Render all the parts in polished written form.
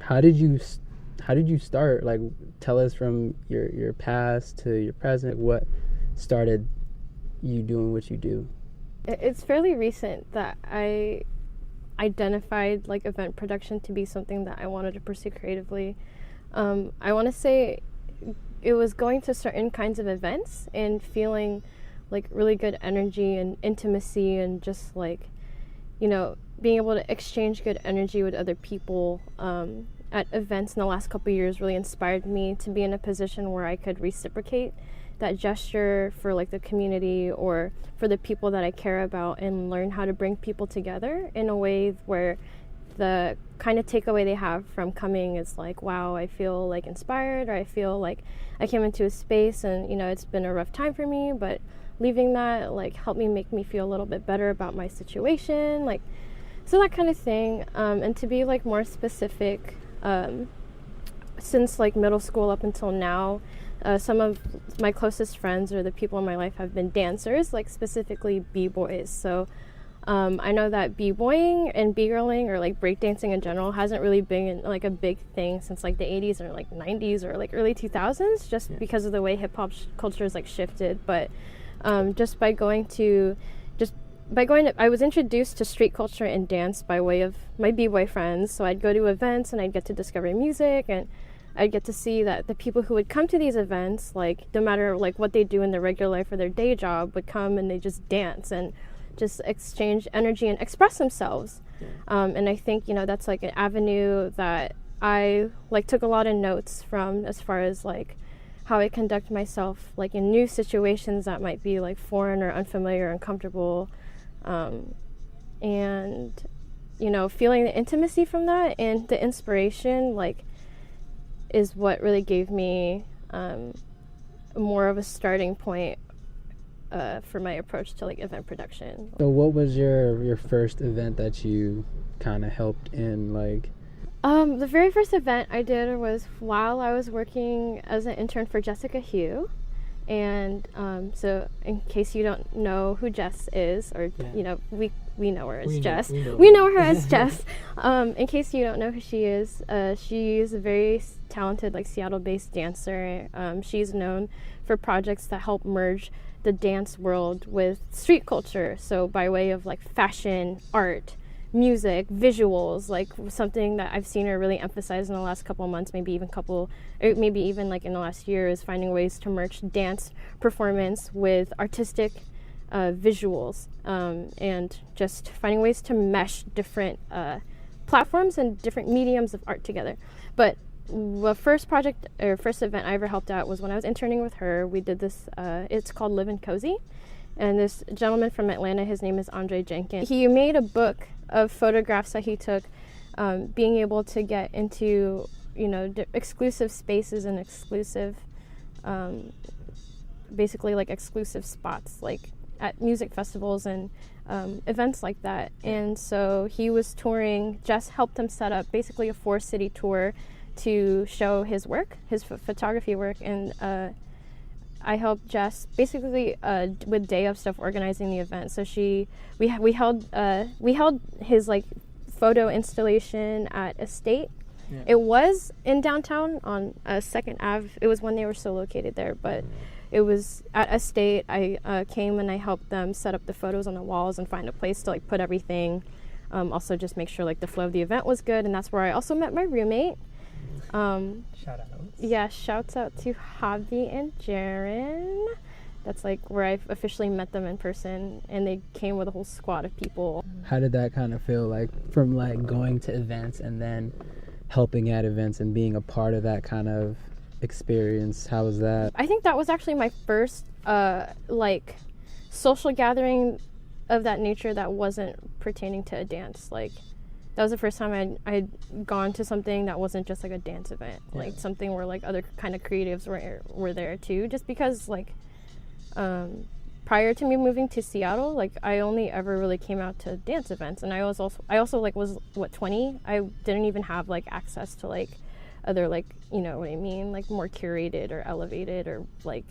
How did you start? Like, tell us from your past to your present. What started you doing what you do? It's fairly recent that I identified like event production to be something that I wanted to pursue creatively. I want to say it was going to certain kinds of events and feeling like really good energy and intimacy and just like, you know, being able to exchange good energy with other people at events in the last couple of years really inspired me to be in a position where I could reciprocate that gesture for like the community or for the people that I care about and learn how to bring people together in a way where the kind of takeaway they have from coming is like, wow, I feel like inspired, or I feel like I came into a space and, you know, it's been a rough time for me, but leaving that like helped make me feel a little bit better about my situation, like, so that kind of thing. And to be like more specific, since like middle school up until now, some of my closest friends or the people in my life have been dancers, like specifically b-boys. So I know that b-boying and b-girling or like breakdancing in general hasn't really been like a big thing since like the 80s or like 90s or like early 2000s, just because of the way hip-hop culture is like shifted. But just by going to I was introduced to street culture and dance by way of my b-boy friends. So I'd go to events and I'd get to discover music, and I'd get to see that the people who would come to these events, like no matter like what they do in their regular life or their day job, would come and they just dance and just exchange energy and express themselves. And I think, you know, that's like an avenue that I like took a lot of notes from, as far as like how I conduct myself like in new situations that might be like foreign or unfamiliar or uncomfortable. And, you know, feeling the intimacy from that and the inspiration, like, is what really gave me more of a starting point for my approach to like event production. So what was your first event that you kind of helped in, like? The very first event I did was while I was working as an intern for Jessica Hugh. And so in case you don't know who Jess is, or you know, we know her as Jess. We know her as Jess. In case you don't know who she is a very talented like Seattle-based dancer. She's known for projects that help merge the dance world with street culture. So by way of like fashion, art, music, visuals, like something that I've seen her really emphasize in the last couple of months, maybe even like in the last year, is finding ways to merge dance performance with artistic visuals, and just finding ways to mesh different platforms and different mediums of art together. But the first event I ever helped out was when I was interning with her. We did this, it's called Live and Cozy. And this gentleman from Atlanta, his name is Andre Jenkins. He made a book of photographs that he took, being able to get into, you know, exclusive spaces and exclusive, basically like exclusive spots, like at music festivals and events like that. And so he was touring. Jess helped him set up basically a 4-city tour to show his work, his photography work, and I helped Jess basically with day of stuff organizing the event. So we held his like photo installation at Estate. Yeah. It was in downtown on 2nd Ave. It was when they were still located there, but it was at Estate. I came and I helped them set up the photos on the walls and find a place to like put everything. Also just make sure like the flow of the event was good, and that's where I also met my roommate. Shoutouts. Yeah, shouts out to Javi and Jaren. That's like where I officially met them in person, and they came with a whole squad of people. How did that kind of feel, like from like going to events and then helping at events and being a part of that kind of experience? How was that? I think that was actually my first like social gathering of that nature that wasn't pertaining to a dance. Like, that was the first time I'd gone to something that wasn't just like a dance event, like something where like other kind of creatives were there too. Just because like prior to me moving to Seattle, like I only ever really came out to dance events, and I also like was 20. I didn't even have like access to like other, like, you know what I mean, like more curated or elevated or like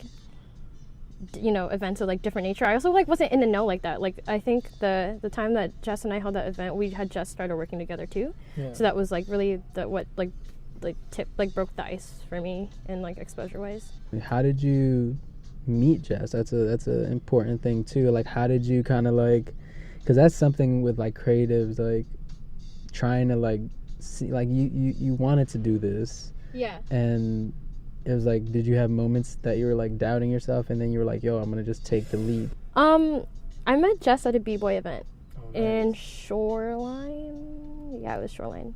events of like different nature. I also like wasn't in the know like that. Like I think the time that Jess and I held that event, we had just started working together too. Yeah. So that was like really broke the ice for me and like exposure wise. How did you meet Jess? That's an important thing too. Like how did you kind of like, because that's something with like creatives, like trying to like see, like you wanted to do this. Yeah. And it was like, did you have moments that you were like doubting yourself and then you were like, yo, I'm gonna just take the leap? I met Jess at a b-boy event in Shoreline. Yeah, it was Shoreline.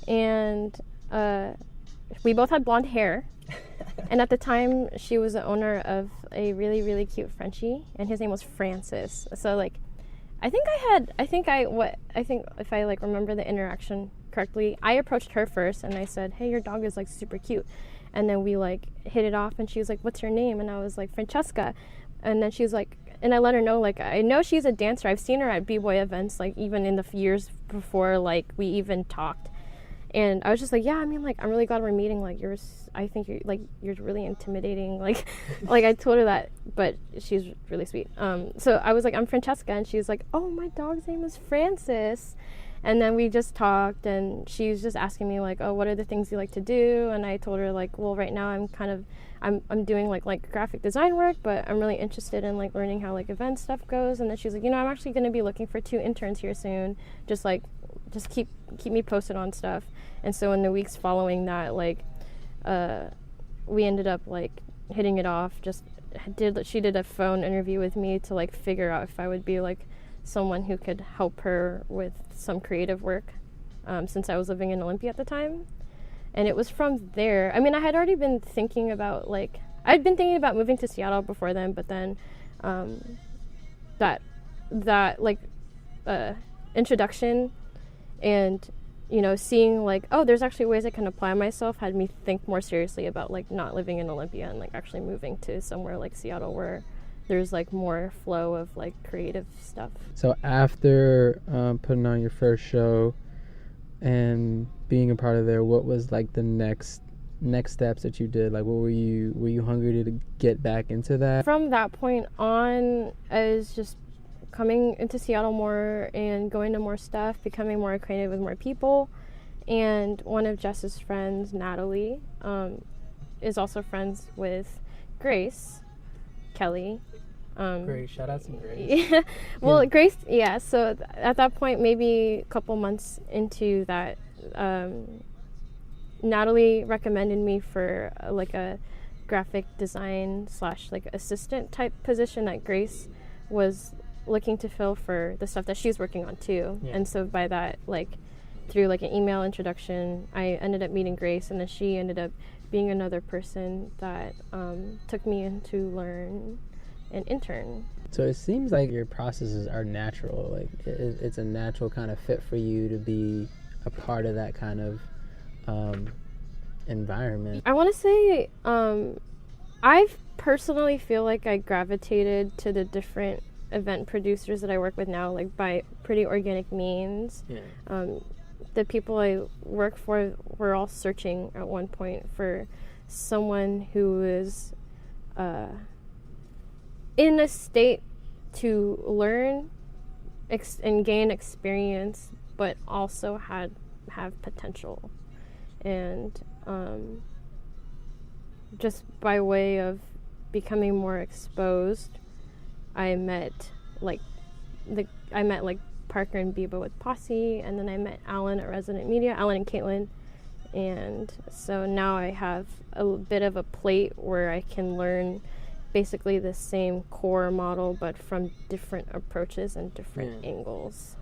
And we both had blonde hair. And at the time, she was the owner of a really, really cute Frenchie, and his name was Francis. So like, I think if I like remember the interaction correctly, I approached her first and I said, hey, your dog is like super cute. And then we like hit it off and she was like, what's your name? And I was like, Francheska. And then she was like, and I let her know, like, I know she's a dancer. I've seen her at b-boy events, like even in the years before like we even talked. And I was just like, yeah, I mean, like, I'm really glad we're meeting. Like, I think you're really intimidating. Like, like I told her that, but she's really sweet. So I was like, I'm Francheska, and she's like, oh, my dog's name is Francis. And then we just talked, and she was just asking me like, oh, what are the things you like to do? And I told her like, well, right now I'm doing like graphic design work, but I'm really interested in like learning how like event stuff goes. And then she's like, I'm actually going to be looking for 2 interns here soon. Just keep me posted on stuff. And so in the weeks following that, like, we ended up like hitting it off. She did a phone interview with me to like figure out if I would be like someone who could help her with some creative work, since I was living in Olympia at the time. And it was from there. I mean, I had already been thinking about I'd been thinking about moving to Seattle before then, but then that introduction and seeing like, oh, there's actually ways I can apply myself had me think more seriously about like not living in Olympia and like actually moving to somewhere like Seattle where there's like more flow of like creative stuff. So after putting on your first show and being a part of there, what was like the next steps that you did? Like, what were you hungry to get back into that? From that point on, I was just coming into Seattle more and going to more stuff, becoming more acquainted with more people. And one of Jess's friends, Natalie, is also friends with Grace Kelly. Great, shout out to Grace. Yeah. Well, yeah. Grace, yeah. So at that point, maybe a couple months into that, Natalie recommended me for like a graphic design / like assistant type position that Grace was looking to fill for the stuff that she's working on too. Yeah. And so by that, like through like an email introduction, I ended up meeting Grace, and then she ended up being another person that took me in to learn an intern. So it seems like your processes are natural. Like it's a natural kind of fit for you to be a part of that kind of environment. I want to say I personally feel like I gravitated to the different event producers that I work with now, like by pretty organic means. Yeah. The people I work for were all searching at one point for someone who is in a state to learn and gain experience, but also have potential. And just by way of becoming more exposed, I met Parker and Biba with Posse, and then I met Alan at Resident Media, Alan and Caitlin. And so now I have a bit of a plate where I can learn basically the same core model, but from different approaches and different angles.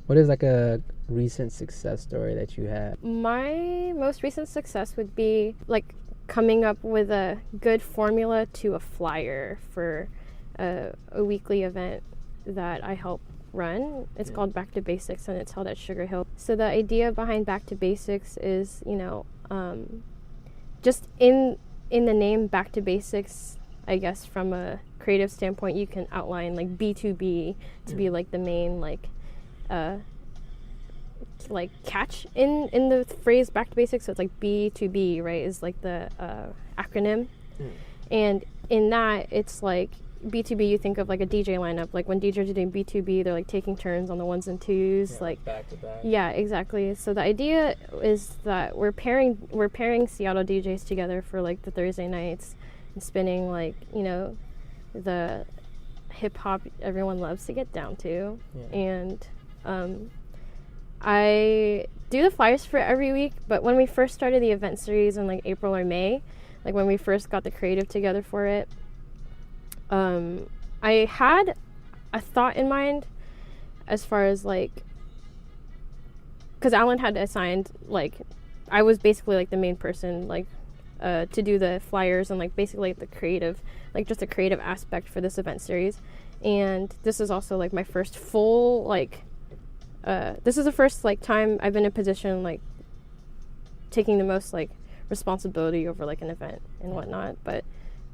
What is like a recent success story that you had? My most recent success would be like coming up with a good formula to a flyer for a weekly event that I help run. It's called Back to Basics, and it's held at Sugar Hill. So the idea behind Back to Basics is, just in the name Back to Basics, I guess from a creative standpoint, you can outline like B2B to be like the main like catch in the phrase Back to Basics. So it's like B2B, right, is like the acronym. And in that, it's like B2B, you think of like a DJ lineup. Like when DJs are doing B2B, they're like taking turns on the ones and twos, like back to back. Yeah, exactly. So the idea is that we're pairing Seattle DJs together for like the Thursday nights and spinning like, you know, the hip hop everyone loves to get down to. Yeah. And I do the flyers for every week, but when we first started the event series in like April or May, like when we first got the creative together for it, I had a thought in mind as far as like, because Alan had assigned, like, I was basically like the main person, like, to do the flyers and like basically like the creative, like just a creative aspect for this event series. And this is also like my first full, like, this is the first like time I've been in a position like taking the most like responsibility over like an event and whatnot. But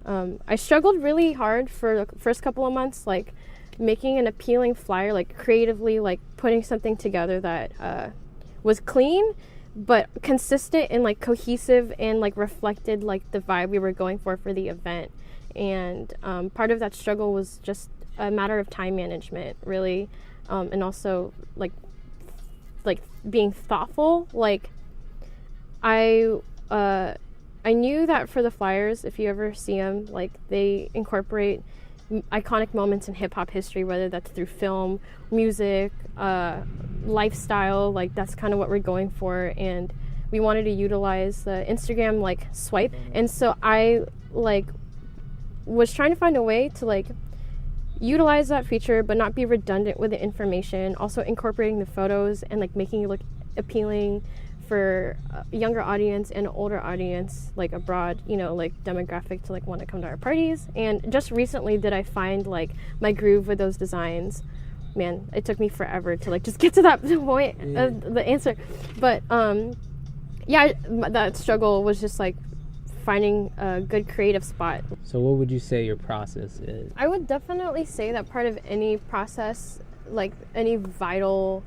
I struggled really hard for the first couple of months, like making an appealing flyer, like creatively, like putting something together that was clean but consistent and like cohesive and like reflected like the vibe we were going for the event. And part of that struggle was just a matter of time management, really, and also like being thoughtful. Like I knew that for the flyers, if you ever see them, like they incorporate iconic moments in hip-hop history, whether that's through film, music, lifestyle. Like that's kind of what we're going for, and we wanted to utilize the Instagram like swipe. And so I like was trying to find a way to like utilize that feature but not be redundant with the information, also incorporating the photos and like making it look appealing for a younger audience and an older audience, like a broad, you know, like demographic to like want to come to our parties. And just recently did I find like my groove with those designs. Man, it took me forever to like just get to that point of the answer. But yeah, that struggle was just like finding a good creative spot. So what would you say your process is? I would definitely say that part of any process, like anytime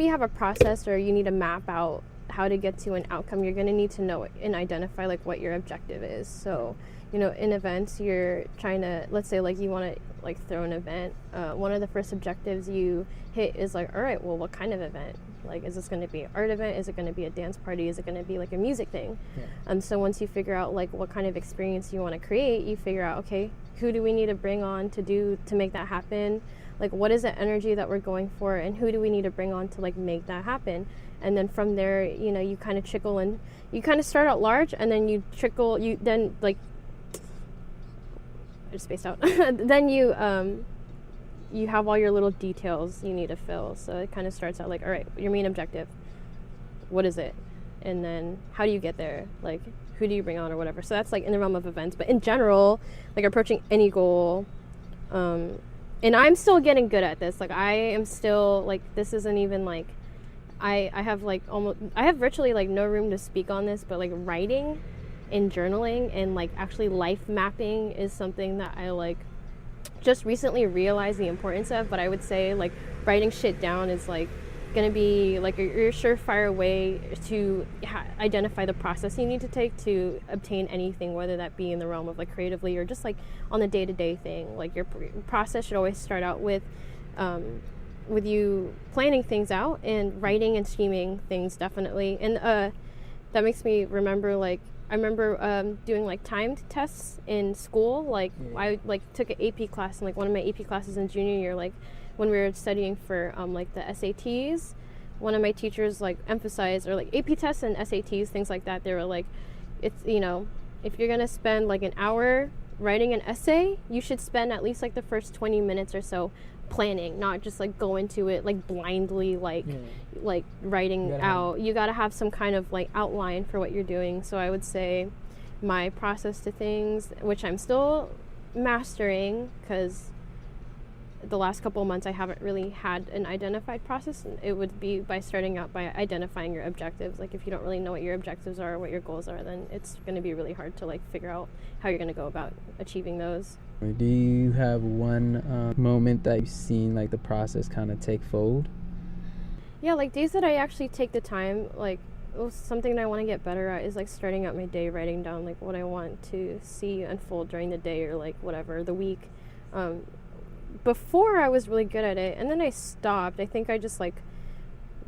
you have a process or you need to map out how to get to an outcome, you're going to need to know and identify like what your objective is. So, you know, in events, you're trying to, let's say like you want to like throw an event. One of the first objectives you hit is like, all right, well, what kind of event? Like, is this going to be an art event? Is it going to be a dance party? Is it going to be like a music thing? Yeah. So once you figure out like what kind of experience you want to create, you figure out, okay, who do we need to bring on to make that happen? Like, what is the energy that we're going for, and who do we need to bring on to like make that happen? And then from there, you know, you kind of trickle in. You kind of start out large, and then you trickle. You then like, I just spaced out. Then you have all your little details you need to fill. So it kind of starts out like, all right, your main objective. What is it? And then how do you get there? Like, who do you bring on or whatever? So that's like in the realm of events. But in general, like approaching any goal. And I'm still getting good at this. Like I am still like, this isn't even like, I have like I have virtually like no room to speak on this, but like writing and journaling and like actually life mapping is something that I like just recently realized the importance of. But I would say like writing shit down is like going to be like your surefire way to identify the process you need to take to obtain anything, whether that be in the realm of like creatively or just like on the day-to-day thing. Like your process should always start out with you planning things out and writing and scheming things, definitely. And that makes me remember, like I remember doing like timed tests in school. Like I like took an AP class, and like one of my AP classes in junior year, like when we were studying for like the SATs, one of my teachers like emphasized, or like AP tests and SATs, things like that, they were like, it's, you know, if you're gonna spend like an hour writing an essay, you should spend at least like the first 20 minutes or so planning, not just like go into it like blindly, like like writing out. You gotta have some kind of like outline for what you're doing. So I would say my process to things, which I'm still mastering, because the last couple of months I haven't really had an identified process, it would be by starting out by identifying your objectives. Like if you don't really know what your objectives are or what your goals are, then it's going to be really hard to like figure out how you're going to go about achieving those. Do you have one moment that you've seen like the process kind of take fold? Yeah, like days that I actually take the time, like something that I want to get better at is like starting out my day, writing down like what I want to see unfold during the day, or like whatever, the week. Before I was really good at it, and then I stopped. I think I just like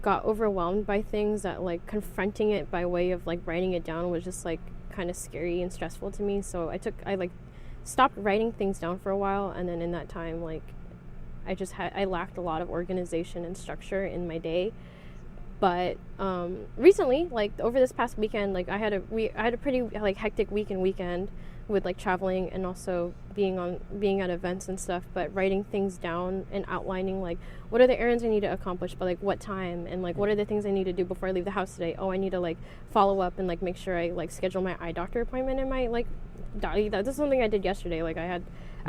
got overwhelmed by things that like confronting it by way of like writing it down was just like kind of scary and stressful to me. So I like stopped writing things down for a while, and then in that time like I lacked a lot of organization and structure in my day. But recently, like over this past weekend, like I had a pretty like hectic week and weekend with like traveling and also being at events and stuff, but writing things down and outlining like what are the errands I need to accomplish by like what time, and like what are the things I need to do before I leave the house today. Oh, I need to like follow up and like make sure I like schedule my eye doctor appointment in my like this is something I did yesterday. Like I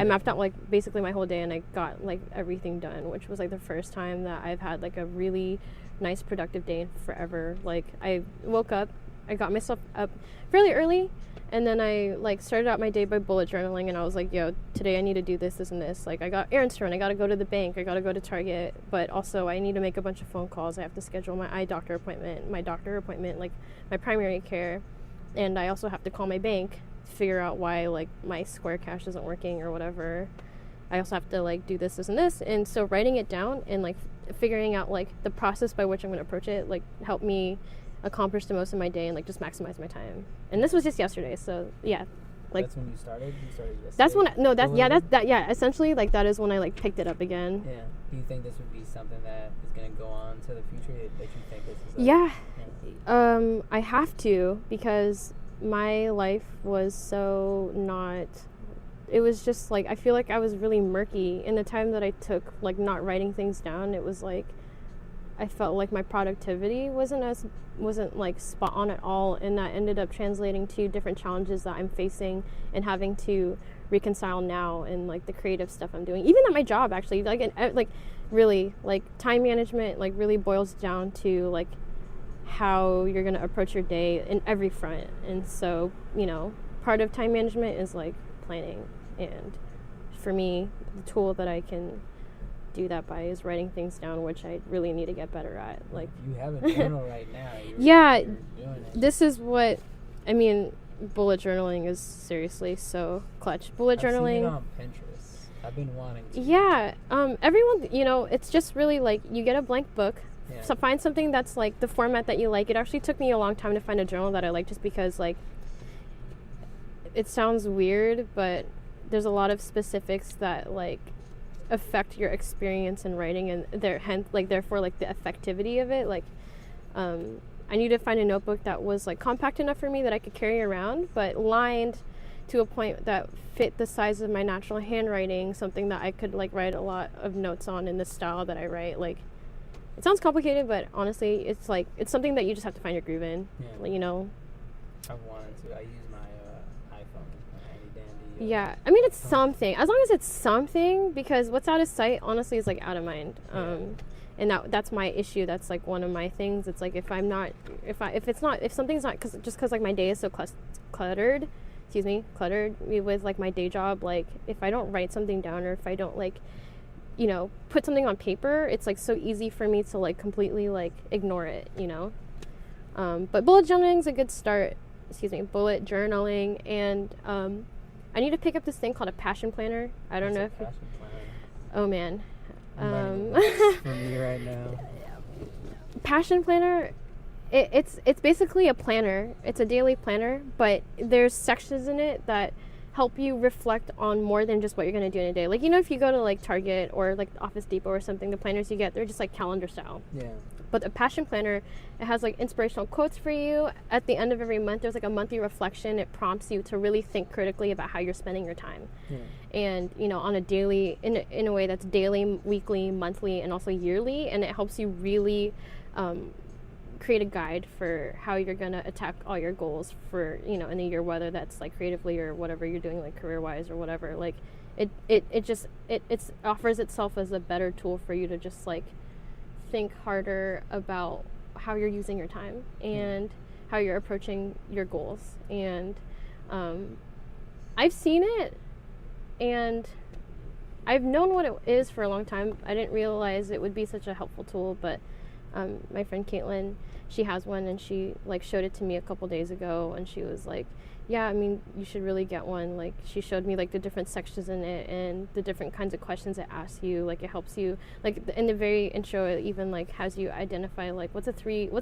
mapped out like basically my whole day, and I got like everything done, which was like the first time that I've had like a really nice productive day in forever. Like I woke up, I got myself up fairly early, and then I like started out my day by bullet journaling, and I was like, yo, today I need to do this and this. Like I got errands to run, I gotta go to the bank, I gotta go to Target, but also I need to make a bunch of phone calls. I have to schedule my eye doctor appointment, like my primary care, and I also have to call my bank to figure out why like my Square Cash isn't working or whatever. I also have to like do this and this, and so writing it down and like figuring out like the process by which I'm going to approach it like helped me accomplish the most of my day and like just maximize my time. And this was just yesterday, so yeah, like that's when you started yesterday. That's when essentially like that is when I like picked it up again. Yeah. Do you think this would be something that is going to go on to the future, that you think this is like, I have to, because my life was so not, it was just like I feel like I was really murky in the time that I took like not writing things down. It was like I felt like my productivity wasn't like spot on at all, and that ended up translating to different challenges that I'm facing and having to reconcile now, and like the creative stuff I'm doing, even at my job actually, like really like time management like really boils down to like how you're going to approach your day in every front. And so, you know, part of time management is like planning, and for me the tool that I can do that by is writing things down, which I really need to get better at. Like you have a journal right now. You're doing it. This is what I mean. Bullet journaling is seriously so clutch. Bullet journaling. Seen it on Pinterest. I've been wanting to. Yeah. Everyone, you know, it's just really like you get a blank book. Yeah. So find something that's like the format that you like. It actually took me a long time to find a journal that I like, just because like it sounds weird, but there's a lot of specifics that like affect your experience in writing, and therefore like the effectivity of it. Like I need to find a notebook that was like compact enough for me that I could carry around, but lined to a point that fit the size of my natural handwriting, something that I could like write a lot of notes on in the style that I write. Like it sounds complicated, but honestly it's like it's something that you just have to find your groove in. Yeah. You know, I wanted to. I use my iPhone, my handy dandy. Yeah, I mean it's something, as long as it's something, because what's out of sight honestly is like out of mind. And that's my issue. That's like one of my things. It's like if something's not, because like my day is so cluttered with like my day job. Like if I don't write something down, or if I don't like, you know, put something on paper, it's like so easy for me to like completely like ignore it, you know. But bullet journaling is a good start. Bullet journaling, and I need to pick up this thing called a passion planner. I don't know if passion planner? Oh man. For me right now. Passion planner, it's basically a planner. It's a daily planner, but there's sections in it that help you reflect on more than just what you're going to do in a day. Like, you know, if you go to like Target or like Office Depot or something, the planners you get, they're just like calendar style. Yeah. But a passion planner, it has like inspirational quotes for you. At the end of every month, there's like a monthly reflection. It prompts you to really think critically about how you're spending your time. Yeah. And, you know, on a daily, in a way that's daily, weekly, monthly, and also yearly. And it helps you really create a guide for how you're going to attack all your goals for, you know, in a year, whether that's like creatively or whatever you're doing, like career-wise or whatever. Like it offers itself as a better tool for you to just like think harder about how you're using your time and how you're approaching your goals. And I've seen it, and I've known what it is for a long time. I didn't realize it would be such a helpful tool, but my friend Caitlin, she has one, and she like showed it to me a couple days ago, and she was like, yeah, I mean, you should really get one. Like, she showed me like the different sections in it and the different kinds of questions it asks you. Like, it helps you, like in the very intro, it even like has you identify like what's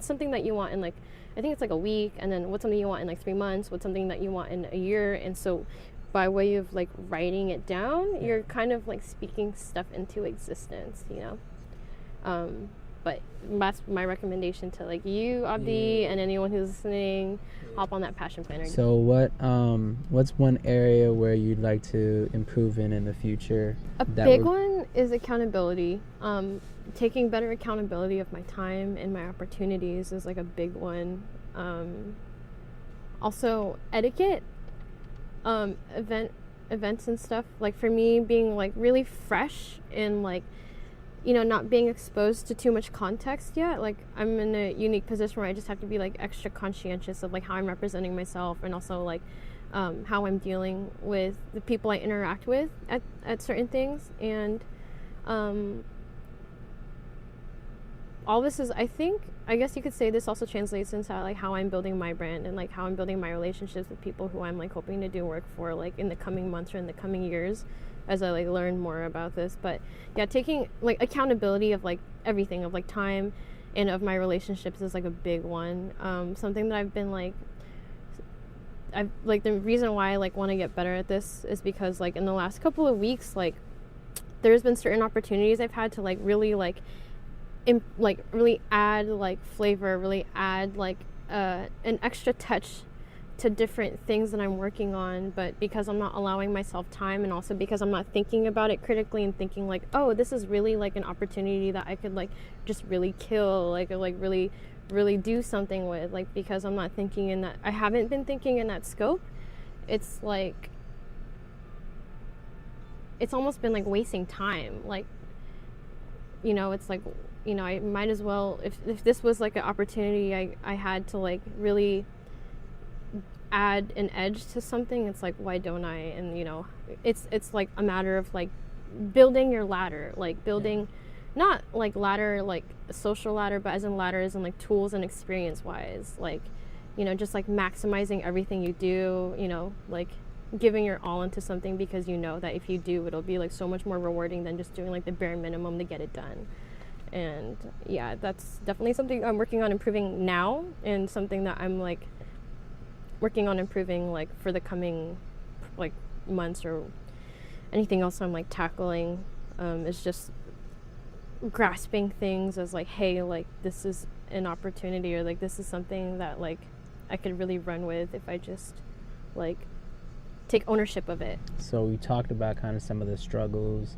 something that you want in like, I think it's like a week, and then what's something you want in like 3 months, what's something that you want in a year. And so by way of like writing it down, you're kind of like speaking stuff into existence, you know. But that's my recommendation to like you, Abdi, and anyone who's listening. Hop on that passion planner. So what's one area where you'd like to improve in the future? A big one is accountability. Taking better accountability of my time and my opportunities is like a big one. Also etiquette, events and stuff. Like for me, being like really fresh and like, you know, not being exposed to too much context yet. Like, I'm in a unique position where I just have to be like extra conscientious of like how I'm representing myself, and also like how I'm dealing with the people I interact with at certain things. And all this is, I guess you could say this also translates into like how I'm building my brand and like how I'm building my relationships with people who I'm like hoping to do work for like in the coming months or in the coming years, as I like learn more about this. But yeah, taking like accountability of like everything, of like time and of my relationships is like a big one. Something that I've been like, I've like, the reason why I like want to get better at this is because like in the last couple of weeks, like there's been certain opportunities I've had to like really like really add like flavor, really add like an extra touch to different things that I'm working on. But because I'm not allowing myself time, and also because I'm not thinking about it critically and thinking like, oh, this is really like an opportunity that I could like just really kill, like, or like really do something with, like, because I'm not thinking in that, I haven't been thinking in that scope, it's like, it's almost been like wasting time. Like, you know, it's like, you know, I might as well, if this was like an opportunity I had to like really add an edge to something, it's like, why don't I? And you know, it's like a matter of like building your ladder, like building, not like ladder like a social ladder, but as in ladders and like tools and experience wise, like, you know, just like maximizing everything you do, you know, like giving your all into something because you know that if you do, it'll be like so much more rewarding than just doing like the bare minimum to get it done. And yeah, that's definitely something I'm working on improving now, and something that I'm like working on improving like for the coming like months or anything else I'm like tackling. Is just grasping things as like, hey, like this is an opportunity, or like this is something that like I could really run with if I just like take ownership of it. So we talked about kind of some of the struggles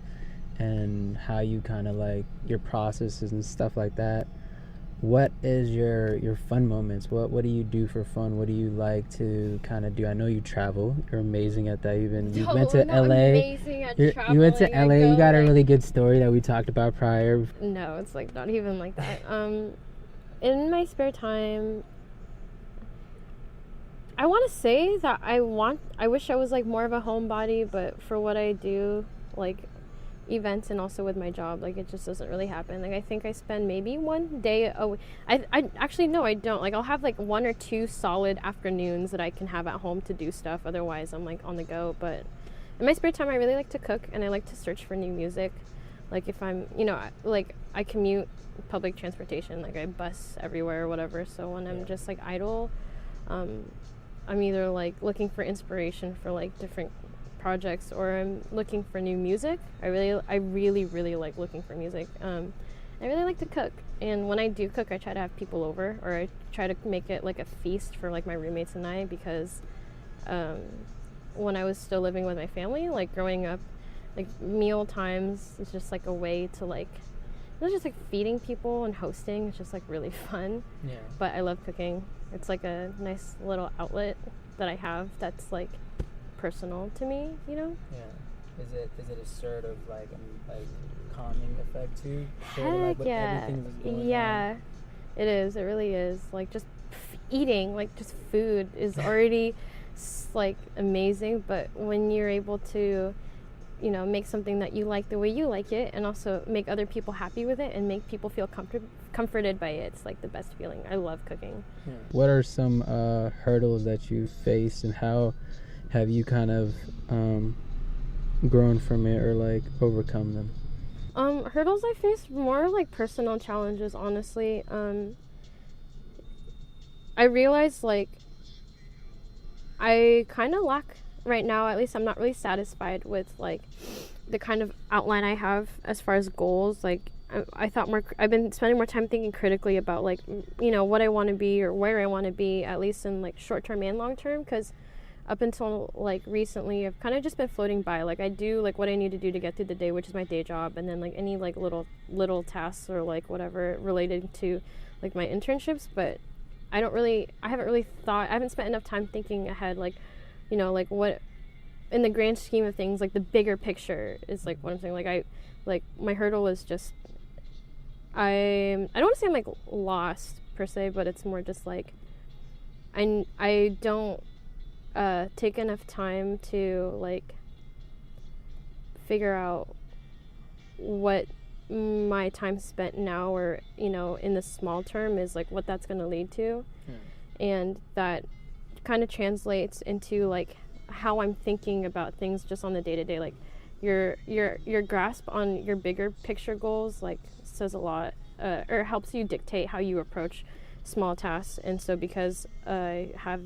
and how you kind of like your processes and stuff like that. What is your fun moments? What do you do for fun? What do you like to kind of do? I know you travel. You're amazing at that. You went to LA. Amazing at traveling. You went to LA. You got a really good story that we talked about prior. No, it's like not even like that. In my spare time, I want to say that I wish I was like more of a homebody, but for what I do, like events and also with my job, like it just doesn't really happen. Like I think I spend maybe one day a week. I actually, no, I don't. Like I'll have like 1 or 2 solid afternoons that I can have at home to do stuff. Otherwise I'm like on the go. But in my spare time, I really like to cook, and I like to search for new music. Like if I'm, you know, like I commute public transportation, like I bus everywhere or whatever. So when I'm just like idle, I'm either like looking for inspiration for like different projects, or I'm looking for new music. I really like looking for music. I really like to cook, and when I do cook, I try to have people over, or I try to make it like a feast for like my roommates and I, because when I was still living with my family, like growing up, like meal times is just like a way to like, it's just like feeding people and hosting. It's just like really fun. Yeah. But I love cooking. It's like a nice little outlet that I have that's like personal to me, you know? Yeah. Is it a sort of like calming effect too? Heck yeah. Yeah. It is. It really is. Like just eating, like just food is already like amazing, but when you're able to make something that you like the way you like it, and also make other people happy with it and make people feel comforted by it. It's like the best feeling. I love cooking. Yeah. What are some hurdles that you faced, and how have you kind of grown from it or like overcome them? Hurdles I faced more like personal challenges, honestly. I realized like I kind of lack right now, at least I'm not really satisfied with like the kind of outline I have as far as goals. Like I've been spending more time thinking critically about like, what I want to be or where I want to be, at least in like short term and long term, because up until like recently I've kind of just been floating by. Like I do like what I need to do to get through the day, which is my day job, and then like any like little tasks or like whatever related to like my internships, but I haven't spent enough time thinking ahead, like like what in the grand scheme of things, like the bigger picture is like what I'm saying. Like my hurdle is just I don't want to say I'm like lost per se, but it's more just like I don't take enough time to like figure out what my time spent now or in the small term is like what that's going to lead to. And that kind of translates into like how I'm thinking about things just on the day-to-day. Like your grasp on your bigger picture goals like says a lot, or helps you dictate how you approach small tasks. And so because I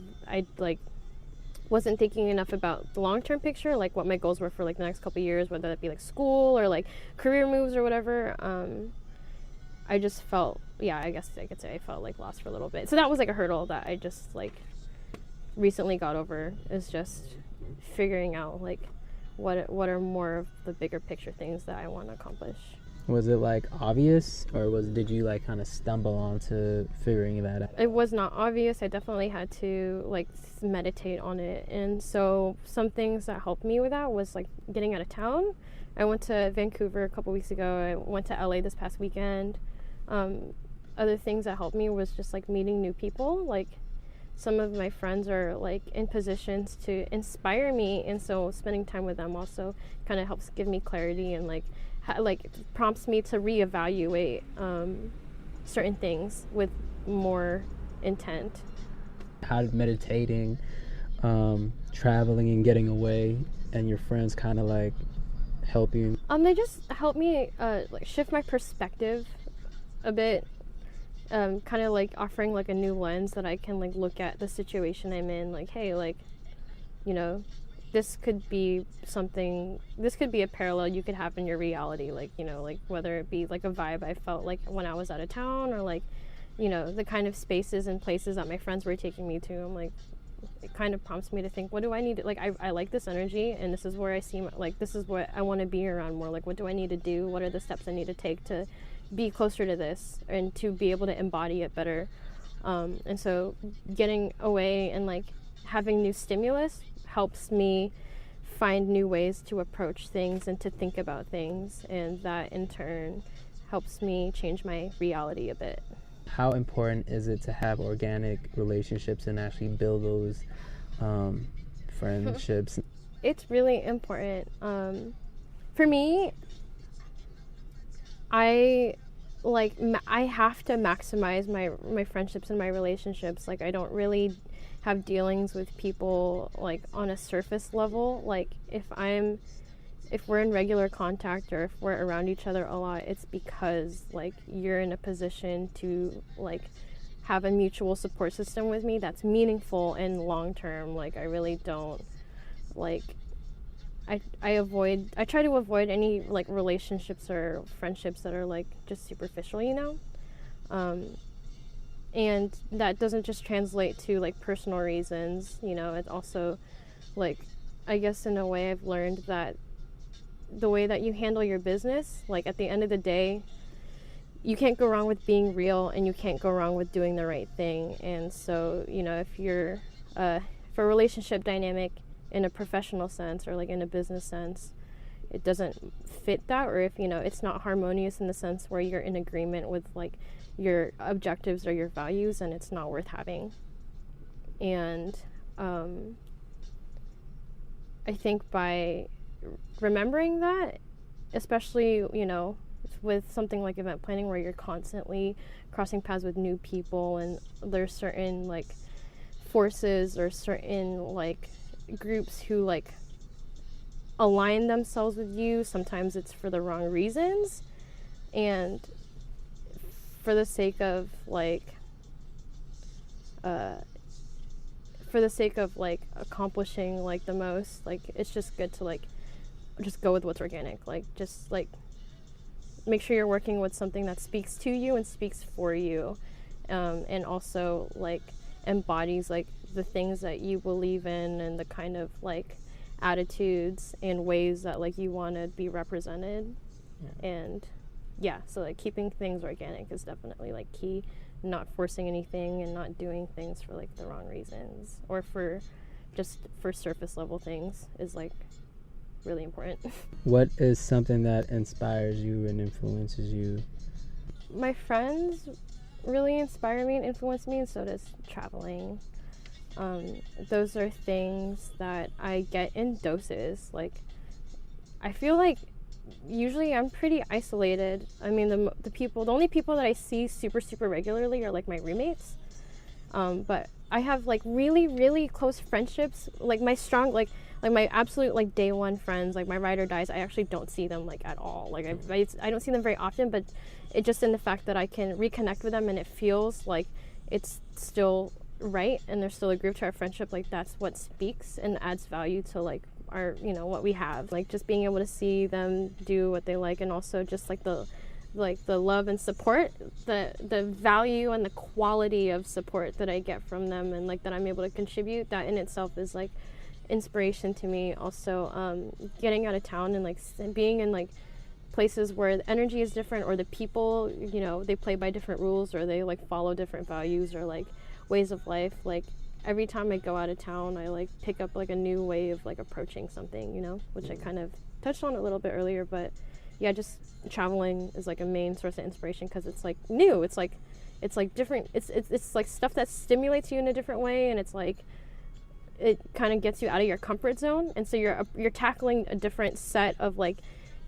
like wasn't thinking enough about the long-term picture, like what my goals were for like the next couple of years, whether that be like school or like career moves or whatever, I just felt, I guess I could say I felt like lost for a little bit. So that was like a hurdle that I just like recently got over, is just figuring out like what are more of the bigger picture things that I want to accomplish. Was it like obvious, or did you like kind of stumble onto figuring that out? It was not obvious. I definitely had to like meditate on it. And so some things that helped me with that was like getting out of town. I went to Vancouver a couple weeks ago. I went to LA this past weekend. Other things that helped me was just like meeting new people. Like some of my friends are like in positions to inspire me, and so spending time with them also kind of helps give me clarity and like prompts me to reevaluate certain things with more intent. How did meditating, traveling and getting away, and your friends kind of like help you? They just help me like shift my perspective a bit, kind of like offering like a new lens that I can like look at the situation I'm in. Like, hey, like this could be a parallel you could have in your reality, like like whether it be like a vibe I felt like when I was out of town, or like the kind of spaces and places that my friends were taking me to. I'm like, it kind of prompts me to think, what do I need to, like I like this energy, and this is where I see like this is what I want to be around more. Like, what do I need to do? What are the steps I need to take to be closer to this and to be able to embody it better? And so getting away and like having new stimulus helps me find new ways to approach things and to think about things, and that in turn helps me change my reality a bit. How important is it to have organic relationships and actually build those friendships? It's really important. For me, I have to maximize my friendships and my relationships. Like, I don't really have dealings with people like on a surface level. Like if we're in regular contact or if we're around each other a lot, it's because like you're in a position to like have a mutual support system with me that's meaningful and long term. Like I really don't like I try to avoid any like relationships or friendships that are like just superficial, and that doesn't just translate to like personal reasons. It's also like, I guess in a way I've learned that the way that you handle your business, like at the end of the day, you can't go wrong with being real, and you can't go wrong with doing the right thing. And so, if you're for a relationship dynamic in a professional sense or like in a business sense, it doesn't fit that, or if it's not harmonious in the sense where you're in agreement with like your objectives or your values, and it's not worth having. And I think by remembering that, especially, you know, with something like event planning where you're constantly crossing paths with new people, and there's certain like forces or certain like groups who like align themselves with you. Sometimes it's for the wrong reasons, and for the sake of accomplishing like the most, like it's just good to like just go with what's organic, like just like make sure you're working with something that speaks to you and speaks for you, and also like embodies like the things that you believe in and the kind of like attitudes and ways that like you want to be represented. And yeah, so like keeping things organic is definitely like key. Not forcing anything and not doing things for like the wrong reasons or for surface level things is like really important. What is something that inspires you and influences you? My friends really inspire me and influence me, and so does traveling. Those are things that I get in doses. Like, I feel like usually I'm pretty isolated. I mean, the only people that I see super regularly are like my roommates. But I have like really, really close friendships. Like my strong, like my absolute like day one friends, like my ride or dies. I actually don't see them like at all. Like I don't see them very often, but it just in the fact that I can reconnect with them and it feels like it's still right and there's still a groove to our friendship. Like that's what speaks and adds value to like our, you know, what we have. Like just being able to see them do what they like, and also just like the love and support, the value and the quality of support that I get from them, and like that I'm able to contribute, that in itself is like inspiration to me. Also getting out of town and like being in like places where the energy is different, or the people, you know, they play by different rules, or they like follow different values or like ways of life. Like every time I go out of town, I like pick up like a new way of like approaching something, you know, which I kind of touched on a little bit earlier. But yeah, just traveling is like a main source of inspiration because it's like new. It's like different. It's like stuff that stimulates you in a different way, and it's like it kind of gets you out of your comfort zone, and so you're tackling a different set of like,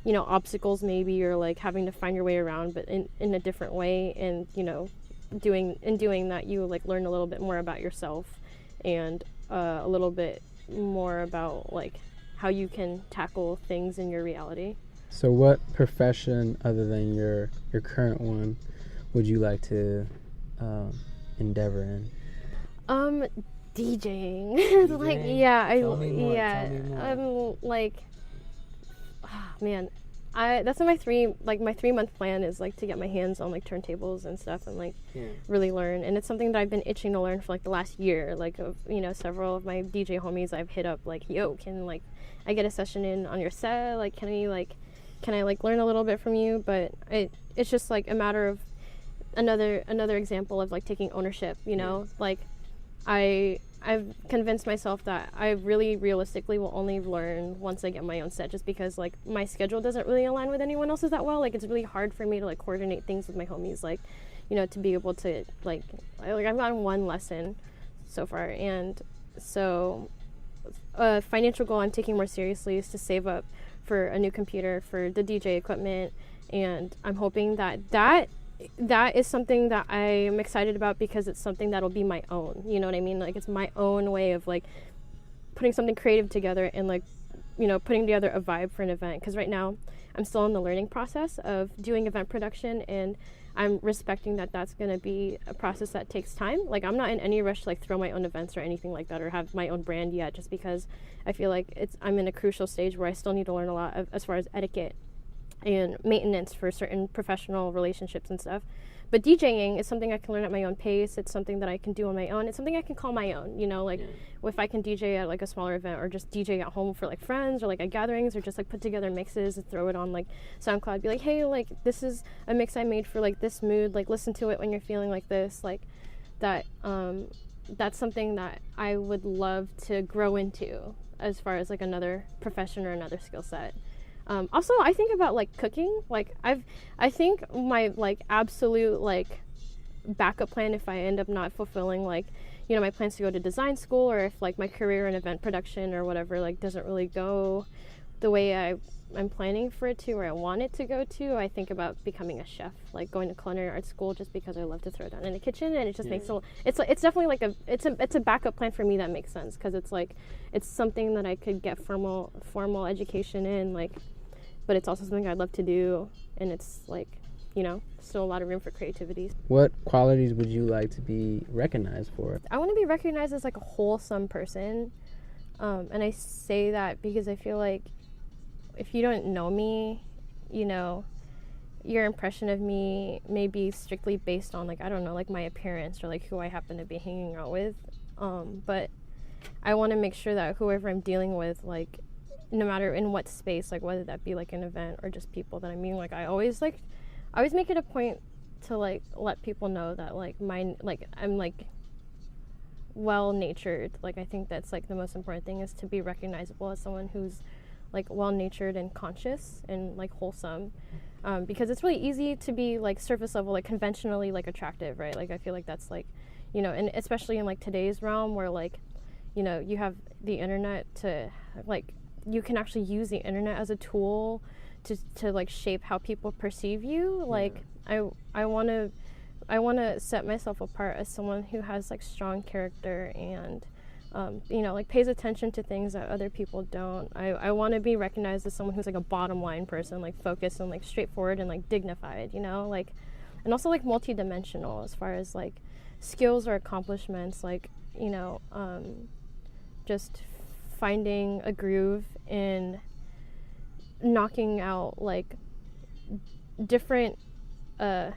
you know, obstacles maybe, or like having to find your way around, but in a different way. And you know, doing that, you like learn a little bit more about yourself, and a little bit more about like how you can tackle things in your reality. So what profession other than your current one would you like to endeavor in? DJing. Like, yeah, Tell me more. Like, oh, man, that's my 3-month plan is like to get my hands on like turntables and stuff, and like really learn. And it's something that I've been itching to learn for like the last year. Like, you know, several of my DJ homies I've hit up like, yo, can like I get a session in on your set? Like, can I like learn a little bit from you? But it's just like a matter of another example of like taking ownership, you know. Like I've convinced myself that I really realistically will only learn once I get my own set, just because like my schedule doesn't really align with anyone else's that well. Like it's really hard for me to like coordinate things with my homies, like, you know, to be able to like I've gotten one lesson so far. And so a financial goal I'm taking more seriously is to save up for a new computer for the DJ equipment, and I'm hoping that is something that I'm excited about, because it's something that'll be my own, you know what I mean? Like it's my own way of like putting something creative together and like, you know, putting together a vibe for an event. Because right now I'm still in the learning process of doing event production, and I'm respecting that that's going to be a process that takes time. Like I'm not in any rush to like throw my own events or anything like that, or have my own brand yet, just because I feel like I'm in a crucial stage where I still need to learn a lot as far as etiquette and maintenance for certain professional relationships and stuff. But DJing is something I can learn at my own pace. It's something that I can do on my own. It's something I can call my own, you know, like if I can DJ at like a smaller event, or just DJ at home for like friends, or like at gatherings, or just like put together mixes and throw it on like SoundCloud, be like, hey, like this is a mix I made for like this mood, like listen to it when you're feeling like this, like that. That's something that I would love to grow into as far as like another profession or another skill set. Also, I think about like cooking. Like I think my like absolute like backup plan, if I end up not fulfilling like, you know, my plans to go to design school, or if like my career in event production or whatever like doesn't really go the way I'm planning for it to, or I want it to go to, I think about becoming a chef, like going to culinary arts school, just because I love to throw down in the kitchen, and it just makes it's definitely like it's a backup plan for me that makes sense, because it's like it's something that I could get formal education in, like, but it's also something I'd love to do, and it's like, you know, still a lot of room for creativity. What qualities would you like to be recognized for? I want to be recognized as like a wholesome person, and I say that because I feel like if you don't know me, you know, your impression of me may be strictly based on, like, I don't know, like my appearance or like who I happen to be hanging out with. But I want to make sure that whoever I'm dealing with, like, no matter in what space, like whether that be like an event or just people that I mean, like I always make it a point to like let people know that I'm like well-natured. Like, I think that's like the most important thing, is to be recognizable as someone who's like well-natured and conscious and like wholesome, because it's really easy to be like surface level, like conventionally like attractive, right? Like I feel like that's like, you know, and especially in like today's realm where like, you know, you have the internet to like, you can actually use the internet as a tool to like shape how people perceive you. Like I want to set myself apart as someone who has like strong character and you know, like pays attention to things that other people don't. I want to be recognized as someone who's like a bottom line person, like focused and like straightforward and like dignified, you know, like, and also like multidimensional as far as like skills or accomplishments, like, you know, just finding a groove in knocking out like different what's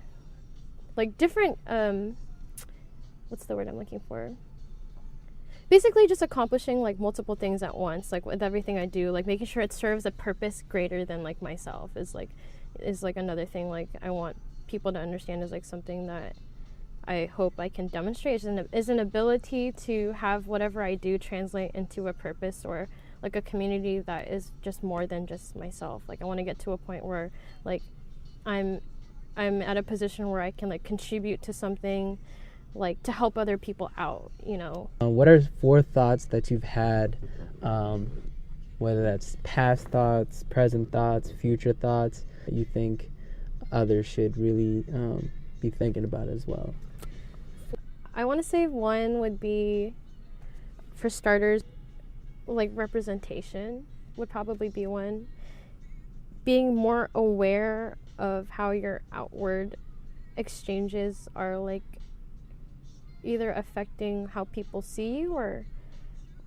the word I'm looking for? Basically just accomplishing like multiple things at once, like with everything I do, like making sure it serves a purpose greater than like myself is like another thing like I want people to understand, is like something that I hope I can demonstrate is an ability to have whatever I do translate into a purpose or like a community that is just more than just myself. Like I want to get to a point where like I'm at a position where I can like contribute to something, like to help other people out, you know. What are 4 thoughts that you've had, whether that's past thoughts, present thoughts, future thoughts, that you think others should really be thinking about as well? I want to say one would be, for starters, like representation would probably be one. Being more aware of how your outward exchanges are like either affecting how people see you or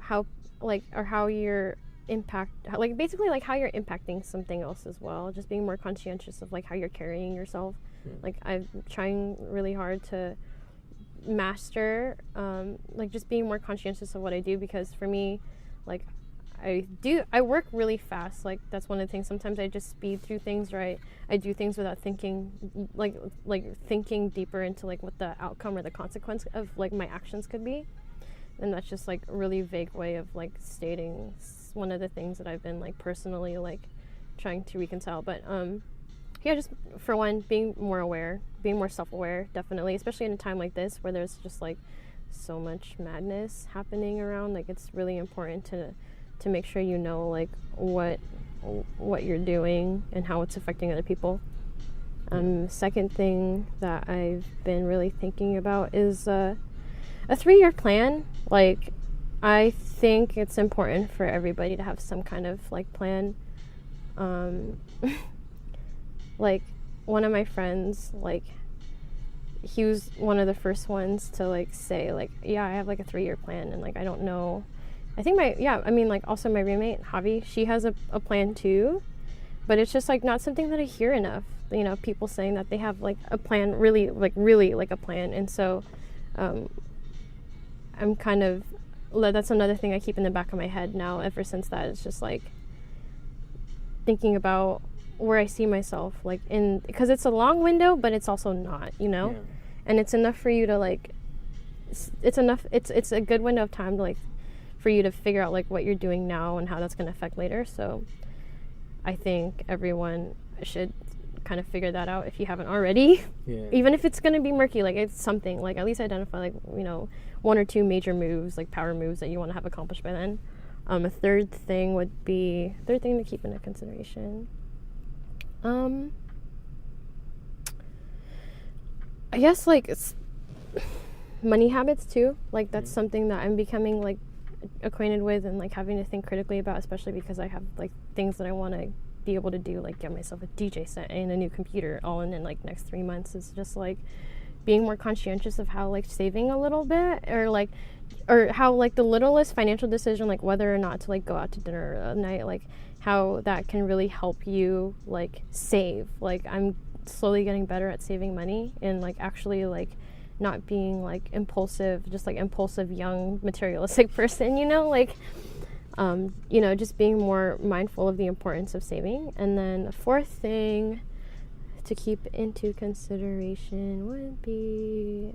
how you're basically like how you're impacting something else as well. Just being more conscientious of like how you're carrying yourself. Like I'm trying really hard to master like just being more conscientious of what I do, because for me, like I work really fast. Like that's one of the things. Sometimes I just speed through things, right? I do things without thinking, like thinking deeper into like what the outcome or the consequence of like my actions could be. And that's just like a really vague way of like stating one of the things that I've been like personally like trying to reconcile. But yeah, just for one, being more aware, being more self-aware, definitely, especially in a time like this where there's just like so much madness happening around. Like it's really important to make sure you know like what you're doing and how it's affecting other people. Second thing that I've been really thinking about is a 3-year plan. Like I think it's important for everybody to have some kind of like plan. Like one of my friends, like he was one of the first ones to like say like, yeah, I have like a 3-year plan, and like I don't know. I think also my roommate, Javi, she has a plan too, but it's just like not something that I hear enough, you know, people saying that they have like a plan, really like a plan. And so I'm kind of, that's another thing I keep in the back of my head now ever since that. It's just like thinking about where I see myself, like because it's a long window, but it's also not, you know. And it's enough for you to like, it's a good window of time to like for you to figure out like what you're doing now and how that's going to affect later. So I think everyone should kind of figure that out if you haven't already. Even if it's going to be murky, like it's something, like at least identify like, you know, 1 or 2 major moves, like power moves that you want to have accomplished by then. A third thing to keep into consideration. I guess like it's money habits too. Like that's something that I'm becoming like acquainted with and like having to think critically about, especially because I have like things that I want to be able to do, like get myself a DJ set and a new computer all in like next 3 months. Is just like being more conscientious of how like saving a little bit or how like the littlest financial decision, like whether or not to like go out to dinner a night, like how that can really help you like save. Like I'm slowly getting better at saving money and like actually like not being like impulsive young materialistic person, like just being more mindful of the importance of saving. And then the fourth thing to keep into consideration would be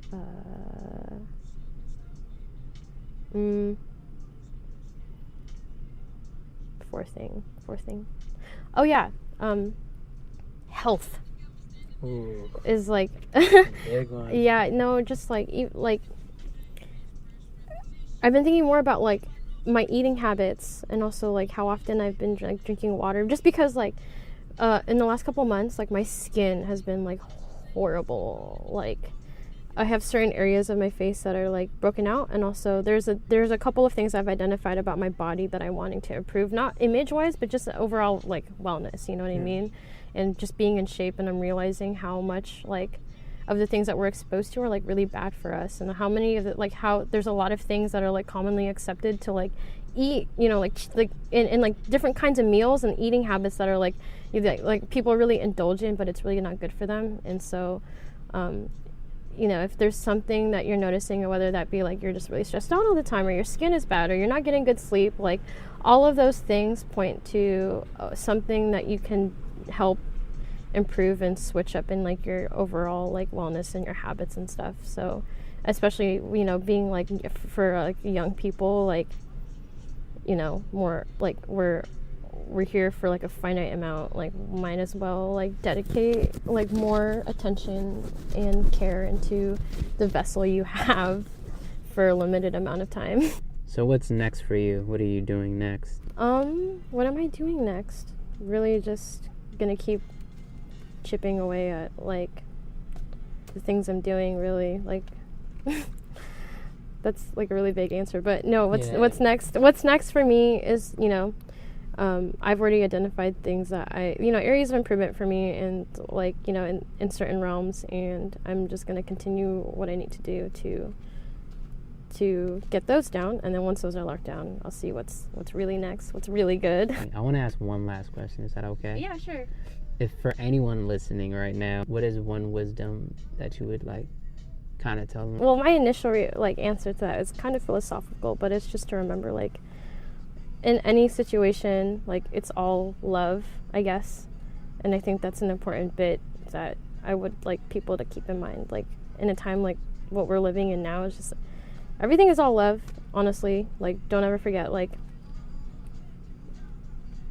fourth thing. Oh yeah, health. Ooh. Is like big one. Yeah, no, just like I've been thinking more about like my eating habits and also like how often I've been like drinking water, just because like in the last couple months like my skin has been like horrible. Like I have certain areas of my face that are like broken out, and also there's a couple of things I've identified about my body that I'm wanting to improve, not image wise but just overall like wellness, you know what I mean, and just being in shape. And I'm realizing how much like of the things that we're exposed to are like really bad for us, and how many of it, like how there's a lot of things that are like commonly accepted to like eat, like in like different kinds of meals and eating habits that are like people really indulge in, but it's really not good for them. And so if there's something that you're noticing, or whether that be like you're just really stressed out all the time, or your skin is bad, or you're not getting good sleep, like all of those things point to something that you can help improve and switch up in like your overall like wellness and your habits and stuff. So especially being like for like young people, like more like we're here for like a finite amount, like might as well like dedicate like more attention and care into the vessel you have for a limited amount of time. So what's next for you? What are you doing next? What am I doing next? Really just gonna keep chipping away at like the things I'm doing, really. Like that's like a really big answer, but no, what's next for me is I've already identified things that areas of improvement for me, and like in certain realms, and I'm just going to continue what I need to do to get those down. And then once those are locked down, I'll see what's really next, what's really good. I want to ask one last question. Is that okay? Yeah, sure. If for anyone listening right now, what is one wisdom that you would like kind of tell them? Well, my initial answer to that is kind of philosophical, but it's just to remember, like, in any situation, like, it's all love, I guess. And I think that's an important bit that I would like people to keep in mind. Like, in a time like what we're living in now, is just everything is all love, honestly. Like, don't ever forget, like,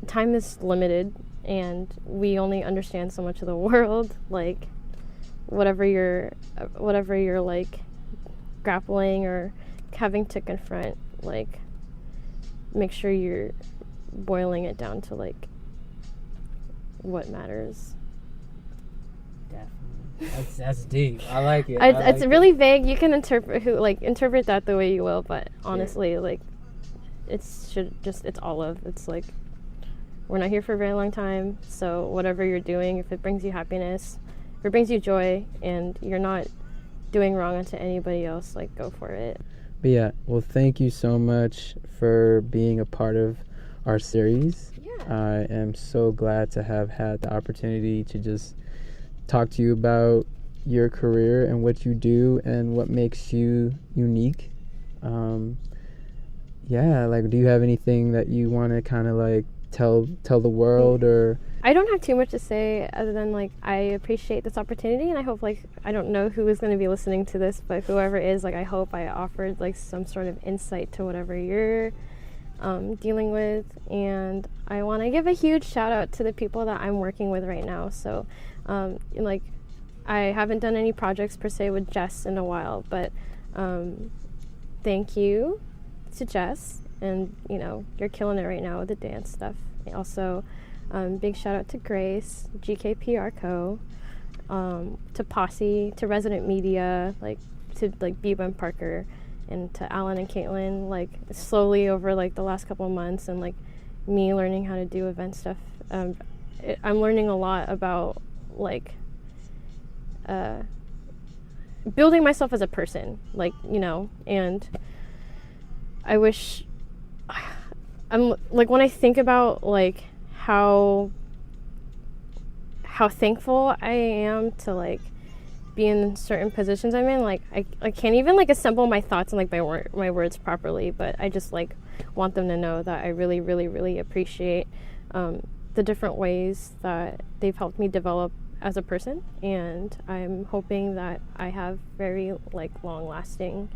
time is limited and we only understand so much of the world. Like, whatever you're like grappling or having to confront, like, make sure you're boiling it down to like what matters. Definitely. That's deep. I like it. It's really vague. You can interpret that the way you will, but honestly, like, it's all love. It's like, we're not here for a very long time, so whatever you're doing, if it brings you happiness, if it brings you joy, and you're not doing wrong unto anybody else, like, go for it. But yeah, well, thank you so much for being a part of our series. Yeah. I am so glad to have had the opportunity to just talk to you about your career and what you do and what makes you unique. Like, do you have anything that you want to kind of like tell the world? Or I don't have too much to say other than, like, I appreciate this opportunity, and I hope, like, I don't know who is going to be listening to this, but whoever is, like, I hope I offered like some sort of insight to whatever you're dealing with. And I want to give a huge shout out to the people that I'm working with right now. So like, I haven't done any projects per se with Jess in a while, but thank you to Jess and you're killing it right now with the dance stuff. Also, big shout out to Grace, GKPR Co, to Posse, to Resident Media, to Biba and Parker, and to Alan and Caitlin. Slowly over the last couple of months, and me learning how to do event stuff, I'm learning a lot about building myself as a person, and I wish I'm when I think about how thankful I am to be in certain positions I'm in, I can't even assemble my thoughts and my words properly, but I just want them to know that I really, really, really appreciate the different ways that they've helped me develop as a person, and I'm hoping that I have very long-lasting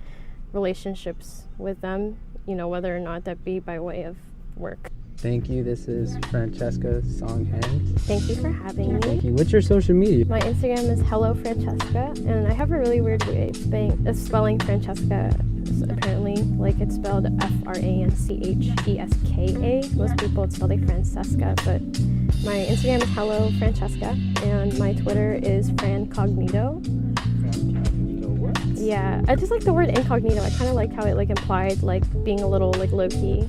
relationships with them, whether or not that be by way of work. Thank you. This is Francheska Songheng. Thank you for having me. Thank you. What's your social media? My Instagram is Hello Francheska, and I have a really weird way of spelling Francheska. Apparently, it's spelled Francheska. Most people would spell it Francesca, but my Instagram is Hello Francheska, and my Twitter is Francognito. Francognito what? Yeah, I just like the word incognito. I kind of like how it implied being a little low key.